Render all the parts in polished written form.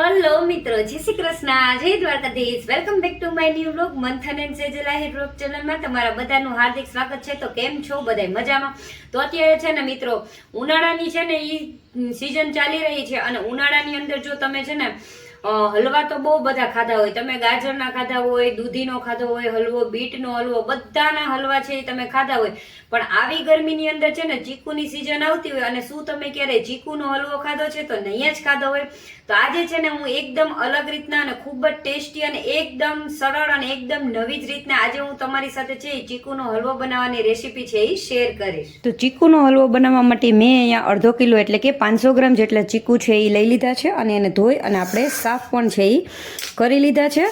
Hello મિત્રો, જય શ્રી કૃષ્ણ, જય Dwarkadhish. Welcome back to my new vlog મંથન એન્ડ સેજલ આહિર વ્લોગ ચેનલમાં તમારા બધાનું હાર્દિક સ્વાગત છે. તો કેમ છો બધાય? મજામાં? તો અત્યારે છે ને મિત્રો, ઉનાળાની છે ને ઈ સીઝન ચાલી રહી છે અને ઉનાળાની અંદર જો તમે છે ને હલવા તો બહુ બધા ખાધા હોય, તમે ગાજરના ખાધા હોય, દૂધીનો ખાધો હોય હલવો, બીટનો હલવો, બધાના હલવા છે એ તમે ખાધા હોય. પણ આવી ગરમીની અંદર છે ને ચીકુની સીઝન આવતી હોય અને શું તમે ક્યારેય ચીકુનો હલવો ખાધો છે? તો નહીં જ ખાધો હોય. તો આજે છે ને હું એકદમ અલગ રીતના અને ખૂબ જ ટેસ્ટી અને એકદમ સરળ અને એકદમ નવી જ રીતના આજે હું તમારી સાથે છે એ ચીકુનો હલવો બનાવવાની રેસીપી છે એ શેર કરીશ. તો ચીકુનો હલવો બનાવવા માટે મેં અહીંયા અડધો કિલો એટલે કે 500 ગ્રામ જેટલા ચીકુ છે એ લઈ લીધા છે અને એને ધોઈ અને આપણે સાફ પણ છે એ કરી લીધા છે.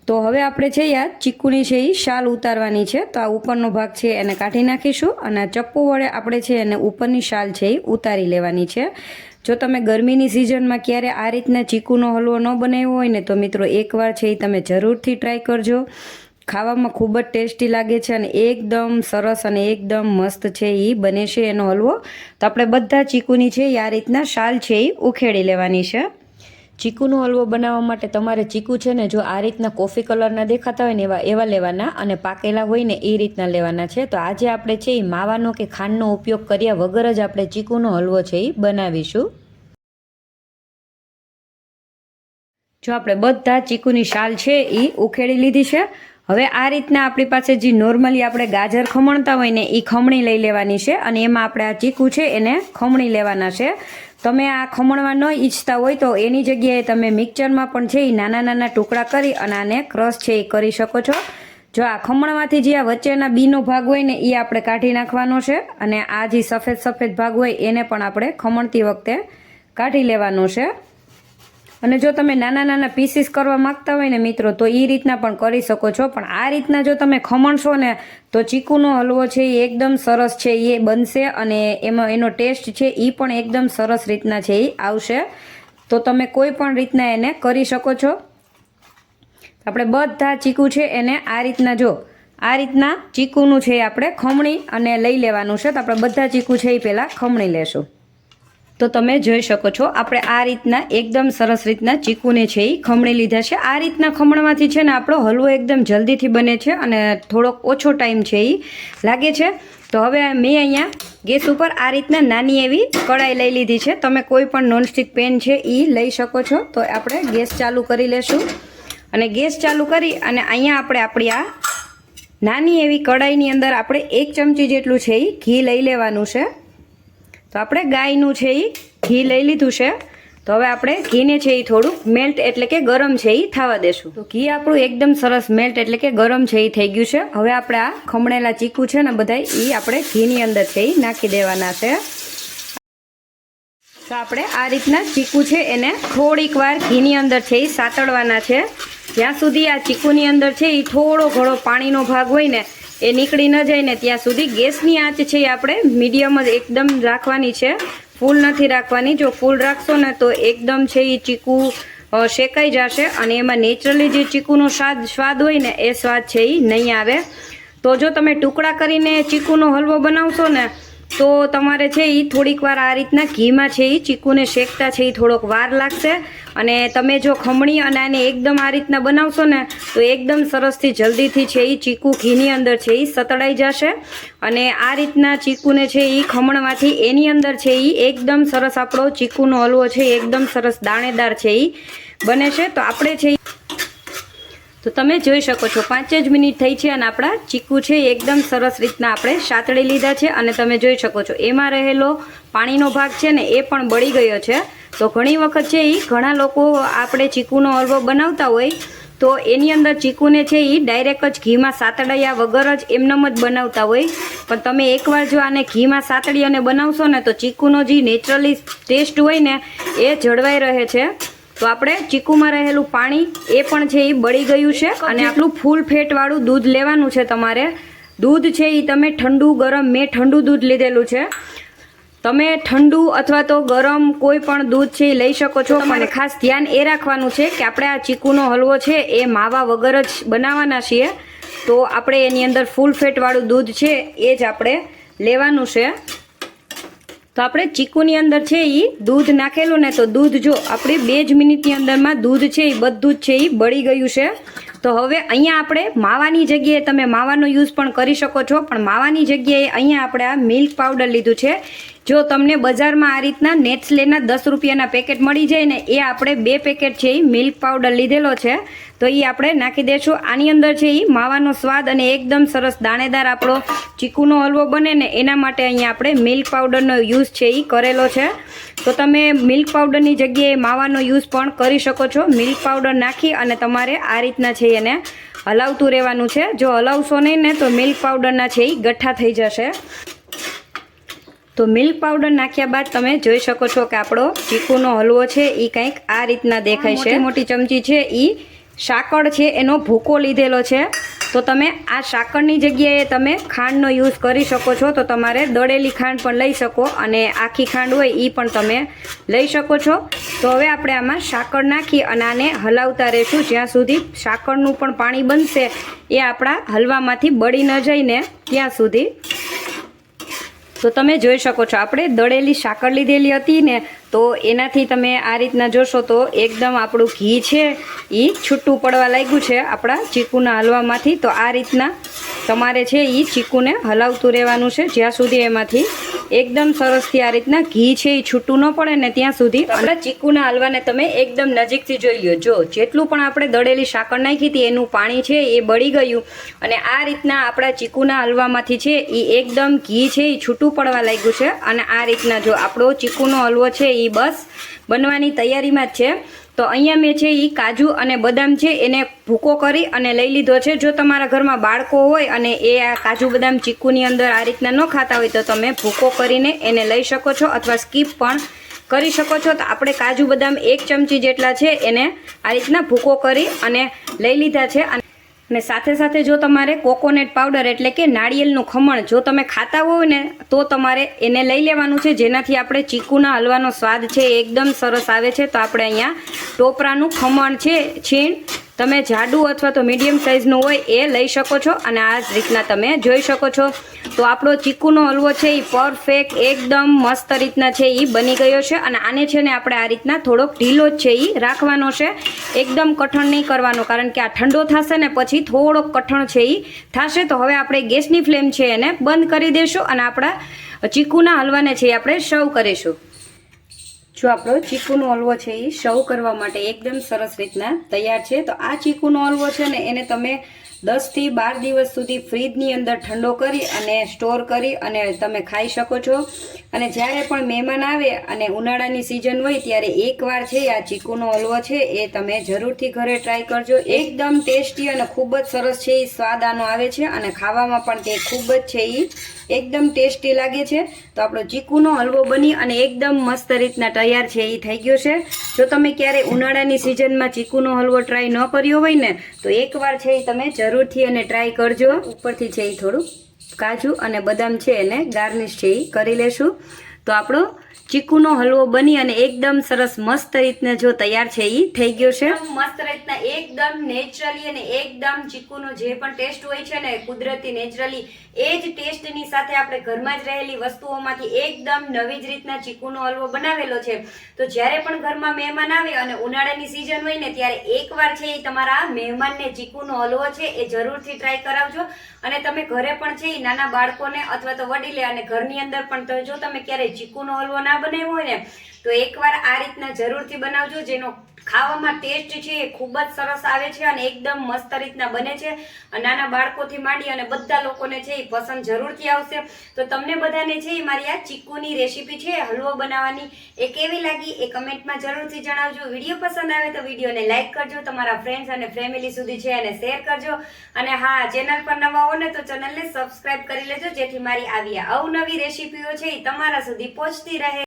તો હવે આપણે છે આ ચીકુની છે એ શાલ ઉતારવાની છે. તો આ ઉપરનો ભાગ છે એને કાઢી નાખીશું અને આ ચપ્પુ વડે આપણે છે એને ઉપરની શાલ છે એ ઉતારી લેવાની છે. જો તમે ગરમીની સિઝનમાં ક્યારે આ રીતના ચીકુનો હલવો ન બનાવ્યો હોય ને તો મિત્રો એકવાર છે એ તમે જરૂરથી ટ્રાય કરજો. ખાવામાં ખૂબ જ ટેસ્ટી લાગે છે અને એકદમ સરસ અને એકદમ મસ્ત છે એ બને છે એનો હલવો. તો આપણે બધા ચીકુની છે એ આ રીતના શાલ છે એ ઉખેડી લેવાની છે. ચીકુનો હલવો બનાવવા માટે તમારે ચીકુ છે ને જો આ રીતના કોફી કલરના દેખાતા હોય ને એવા લેવાના અને પાકેલા હોય ને એ રીતના લેવાના છે. તો આજે આપણે છે એ માવાનો કે ખાંડનો ઉપયોગ કર્યા વગર જ આપણે ચીકુનો હલવો છે એ બનાવીશું. જો આપણે બધા ચીકુની શાલ છે એ ઉખેડી લીધી છે. હવે આ રીતના આપણી પાસે જે નોર્મલી આપણે ગાજર ખમણતા હોય ને એ ખમણી લઈ લેવાની છે અને એમાં આપણે આ ચીકુ છે એને ખમણી લેવાના છે. તમે આ ખમણવા ન ઈચ્છતા હોય તો એની જગ્યાએ તમે મિક્સરમાં પણ છે એ નાના નાના ટુકડા કરી અને આને ક્રશ છે એ કરી શકો છો. જો આ ખમણમાંથી જે આ વચ્ચેના બીનો ભાગ હોય ને એ આપણે કાઢી નાખવાનો છે અને આ જે સફેદ સફેદ ભાગ હોય એને પણ આપણે ખમણતી વખતે કાઢી લેવાનો છે. અને જો તમે નાના નાના પીસીસ કરવા માંગતા હોય ને મિત્રો તો એ રીતના પણ કરી શકો છો. પણ આ રીતના જો તમે ખમણશો ને તો ચીકુનો હલવો છે એ એકદમ સરસ છે એ બનશે અને એમાં એનો ટેસ્ટ છે એ પણ એકદમ સરસ રીતના છે એ આવશે. તો તમે કોઈ પણ રીતના એને કરી શકો છો. આપણે બધા ચીકુ છે એને આ રીતના જો આ રીતના ચીકુનું છે આપણે ખમણી અને લઈ લેવાનું છે. તો આપણે બધા ચીકુ છે એ પહેલાં ખમણી લેશું. તો તમે જોઈ શકો છો આપણે આ રીતના એકદમ સરસ રીતના ચીકુને છે એ ખમણી લીધા છે. આ રીતના ખમણવાથી છે ને આપણો હલવો એકદમ જલ્દીથી બને છે અને થોડોક ઓછો ટાઈમ છે એ લાગે છે. તો હવે મેં અહીંયા ગેસ ઉપર આ રીતના નાની એવી કડાઈ લઈ લીધી છે. તમે કોઈ પણ નોનસ્ટિક પેન છે એ લઈ શકો છો. તો આપણે ગેસ ચાલુ કરી લેશું અને ગેસ ચાલુ કરી અને અહીંયા આપણે આપણી આ નાની એવી કડાઈની અંદર આપણે 1 ચમચી જેટલું છે એ ઘી લઈ લેવાનું છે. તો આપણે ગાયનું છે એ ઘી લઈ લીધું છે. તો હવે આપણે ઘીને છે એ થોડુંક મેલ્ટ એટલે કે ગરમ છે એ થવા દેશું. તો ઘી આપણું એકદમ સરસ મેલ્ટ એટલે કે ગરમ છે એ થઈ ગયું છે. હવે આપણે આ ખમણેલા ચીકુ છે ને બધા એ આપણે ઘીની અંદર છે એ નાખી દેવાના છે. તો આપણે આ રીતના ચીકુ છે એને થોડીક વાર ઘીની અંદર છે એ સાતળવાના છે. જ્યાં સુધી આ ચીકુની અંદર છે એ થોડો ઘણો પાણીનો ભાગ હોય ને એ નીકળી ન જાય ને ત્યાં સુધી ગેસની આંચ છે એ આપણે મીડિયમ જ એકદમ રાખવાની છે, ફૂલ નથી રાખવાની. જો ફૂલ રાખશો ને તો એકદમ છે એ ચીકુ શેકાઈ જશે અને એમાં નેચરલી જે ચીકુનો સ્વાદ હોય ને એ સ્વાદ છે એ નહીં આવે. તો જો તમે ટુકડા કરીને ચીકુનો હલવો બનાવશો ને તો તમારે છે એ થોડીક વાર આ રીતના ઘીમાં છે એ ચીકુને શેકતા છે એ થોડોક વાર લાગશે. અને તમે જો ખમણી અને આને એકદમ આ રીતના બનાવશો ને તો એકદમ સરસથી જલ્દીથી છે એ ચીકુ ઘીની અંદર છે એ સતળાઈ જશે અને આ રીતના ચીકુને છે એ ખમણવાથી એની અંદર છે એ એકદમ સરસ આપણો ચીકુનો હલવો છે એકદમ સરસ દાણેદાર છે એ બને છે. તો આપણે છે તો તમે જોઈ શકો છો 5 જ મિનિટ થઈ છે અને આપણા ચીકુ છે એકદમ સરસ રીતના આપણે સાતળી લીધા છે અને તમે જોઈ શકો છો એમાં રહેલો પાણીનો ભાગ છે ને એ પણ બળી ગયો છે. તો ઘણી વખત છે એ ઘણા લોકો આપણે ચીકુનો હલવો બનાવતા હોય તો એની અંદર ચીકુને છે એ ડાયરેક્ટ જ ઘીમાં સાતળ્યા વગર જ એમનેમ જ બનાવતા હોય. પણ તમે એકવાર જો આને ઘીમાં સાતળી અને બનાવશો ને તો ચીકુનો જે નેચરલી ટેસ્ટ હોય ને એ જળવાઈ રહે છે. તો આપણે ચીકુમાં રહેલું પાણી એ પણ છે એ બળી ગયું છે અને આટલું ફૂલ ફેટવાળું દૂધ લેવાનું છે તમારે. દૂધ છે એ તમે ઠંડુ ગરમ, મેં ઠંડુ દૂધ લીધેલું છે. તમે ઠંડુ અથવા તો ગરમ કોઈ પણ દૂધ છે એ લઈ શકો છો. તમારે ખાસ ધ્યાન એ રાખવાનું છે કે આપણે આ ચીકુનો હલવો છે એ માવા વગર જ બનાવવાના છીએ. તો આપણે એની અંદર ફૂલ ફેટવાળું દૂધ છે એ જ આપણે લેવાનું છે. તો આપણે ચીકુની અંદર છે એ દૂધ નાખેલું ને, તો દૂધ જો આપણી 2 જ મિનિટની અંદરમાં દૂધ છે એ બધું જ છે એ બળી ગયું છે. તો હવે અહીંયા આપણે માવાની જગ્યાએ તમે માવાનો યુઝ પણ કરી શકો છો, પણ માવાની જગ્યાએ અહીંયા આપણે આ મિલ્ક પાવડર લીધું છે. જો તમને બજારમાં આ રીતના નેસ્લેના 10 રૂપિયાના પેકેટ મળી જાય ને, એ આપણે 2 પેકેટ છે એ મિલ્ક પાવડર લીધેલો છે, તો એ આપણે નાખી દઈશું. આની અંદર છે એ માવાનો સ્વાદ અને એકદમ સરસ દાણેદાર આપણો ચીકુનો હલવો બને ને, એના માટે અહીંયા આપણે મિલ્ક પાવડરનો યુઝ છે એ કરેલો છે. તો તમે મિલ્ક પાવડરની જગ્યાએ માવાનો યુઝ પણ કરી શકો છો. મિલ્ક પાવડર નાખી અને તમારે આ રીતના છે એને હલાવતું રહેવાનું છે. જો હલાવશો નહીં ને તો મિલ્ક પાવડરના છે એ ગઠ્ઠા થઈ જશે. તો મિલ્ક પાવડર નાખ્યા બાદ તમે જોઈ શકો છો કે આપણો ચીકુનો હલવો છે એ કંઈક આ રીતના દેખાય છે. મોટી ચમચી છે એ સાકર છે એનો ભૂકો લીધેલો છે. તો તમે આ સાકરની જગ્યાએ તમે ખાંડનો યુઝ કરી શકો છો. તો તમારે દળેલી ખાંડ પણ લઈ શકો અને આખી ખાંડ હોય એ પણ તમે લઈ શકો છો. તો હવે આપણે આમાં સાકર નાખી અને આને હલાવતા રહીશું જ્યાં સુધી સાકરનું પણ પાણી બનશે એ આપણા હલવામાંથી બળી ન જઈને ત્યાં સુધી. તો તમે જોઈ શકો છો આપણે દળેલી સાકર લીધેલી હતી ને, તો એનાથી તમે આ રીતના જોશો તો એકદમ આપણું ઘી છે એ છૂટું પડવા લાગ્યું છે આપણા ચીકુના હલવામાંથી. તો આ રીતના તમારે છે એ ચીકુને હલાવતું રહેવાનું છે જ્યાં સુધી એમાંથી એકદમ સરસથી આ રીતના ઘી છે એ છૂટું ન પડે ને ત્યાં સુધી. આપણા ચીકુના હલવાને તમે એકદમ નજીકથી જોઈ લો. જો જેટલું પણ આપણે દળેલી સાકર નાખી હતી એનું પાણી છે એ બળી ગયું અને આ રીતના આપણા ચીકુના હલવામાંથી છે એ એકદમ ઘી છે એ છૂટું પડવા લાગ્યું છે. અને આ રીતના જો આપણો ચીકુનો હલવો છે એ બસ બનવાની તૈયારીમાં જ છે. તો અહીંયા મેં છે એ કાજુ અને બદામ છે એને ભૂકો કરી અને લઈ લીધો છે. જો તમારા ઘરમાં બાળકો હોય અને એ આ કાજુ બદામ ચીકુની અંદર આ રીતના ન ખાતા હોય તો તમે ભૂકો કરીને એને લઈ શકો છો અથવા સ્કીપ પણ કરી શકો છો. તો આપણે કાજુ બદામ 1 ચમચી જેટલા છે એને આ રીતના ભૂકો કરી અને લઈ લીધા છે. અને સાથે સાથે જો તમારે કોકોનટ પાવડર એટલે કે નાળિયેરનું ખમણ જો તમે ખાતા હોય ને તો તમારે એને લઈ લેવાનું છે, જેનાથી આપણે ચીકુના હલવાનો સ્વાદ છે એકદમ સરસ આવે છે. તો આપણે અહીંયા ટોપરાનું ખમણ છે છીણ તમે જાડું અથવા તો મીડિયમ સાઇઝનું હોય એ લઈ શકો છો અને આ જ રીતના તમે જોઈ શકો છો. તો આપણો ચીકુનો હલવો છે એ પરફેક્ટ એકદમ મસ્ત રીતના છે એ બની ગયો છે. અને આને છે ને આપણે આ રીતના થોડોક ઢીલો જ છે એ રાખવાનો છે, એકદમ કઠણ નહીં કરવાનો, કારણ કે આ ઠંડો થશે ને પછી થોડોક કઠણ છે એ થશે. તો હવે આપણે ગેસની ફ્લેમ છે એને બંધ કરી દઈશું અને આપણા ચીકુના હલવાને છે એ આપણે સર્વ કરીશું. જો આપણો ચીકુનો હલવો છે એ સર્વ કરવા માટે એકદમ સરસ રીતના તૈયાર છે. તો આ ચીકુનો હલવો છે ને એને તમે 10 થી 12 દિવસ સુધી ફ્રીજની અંદર ઠંડો કરી અને સ્ટોર કરી અને તમે ખાઈ શકો છો. અને જ્યારે પણ મહેમાન આવે અને ઉનાળાની સિઝન હોય ત્યારે એકવાર છે આ ચીકુનો હલવો છે એ તમે જરૂરથી ઘરે ટ્રાય કરજો. એકદમ ટેસ્ટી અને ખૂબ જ સરસ છે એ સ્વાદ આનો આવે છે અને ખાવામાં પણ તે ખૂબ જ છે એ એકદમ ટેસ્ટી લાગે છે. તો આપણો ચીકુનો હલવો બની અને એકદમ મસ્ત રીતના તૈયાર છે એ થઈ ગયો છે. જો તમે ક્યારે ઉનાળાની સિઝનમાં ચીકુનો હલવો ટ્રાય ન કર્યો હોય ને તો એકવાર છે એ તમે જરૂરથી એને ટ્રાય કરજો. ઉપરથી છે એ થોડું કાજુ અને બદામ છે એને ગાર્નિશ છે એ કરી લેશું. તો આપણો ચીકુનો હલવો બની અને એકદમ સરસ મસ્ત રીતના જો તૈયાર છે એ થઈ ગયો છે. મસ્ત રીતના એકદમ નેચરલી અને એકદમ ચીકુનો જે પણ ટેસ્ટ હોય છે ને કુદરતી નેચરલી એ જ ટેસ્ટની સાથે આપણે ઘરમાં જ રહેલી વસ્તુઓમાંથી એકદમ નવી જ રીતના ચીકુનો હલવો બનાવેલો છે. તો જ્યારે પણ ઘરમાં મહેમાન આવે અને ઉનાળાની સિઝન હોય ને ત્યારે એકવાર છે એ તમારા મહેમાનને ચીકુનો હલવો છે એ જરૂરથી ટ્રાય કરાવજો. અને તમે ઘરે પણ છે એ નાના બાળકોને અથવા તો વડીલે અને ઘરની અંદર પણ તો જો તમે ક્યારેય ચીકુનો હલવો ના બનાવ્યો હોય ને તો એકવાર આ રીતના જરૂરથી બનાવજો, જેનો ખાવામાં ટેસ્ટ છે એ ખૂબ જ સરસ આવે છે અને એકદમ મસ્ત રીતના બને છે. નાના બાળકોથી માંડી અને બધા લોકોને છે એ પસંદ જરૂરથી આવશે. તો તમને બધાને છે એ મારી આ ચીકુની રેસીપી છે હલવો બનાવવાની એ કેવી લાગી એ કમેન્ટમાં જરૂરથી જણાવજો. વિડીયો પસંદ આવે તો વિડીયોને લાઇક કરજો, તમારા ફ્રેન્ડ્સ અને ફેમિલી સુધી છે એને શેર કરજો. અને હા, ચેનલ પર નવા હો ને તો ચેનલને સબસ્ક્રાઇબ કરી લેજો, જેથી મારી આવી અવનવી રેસીપીઓ છે એ તમારા સુધી પહોંચતી રહે.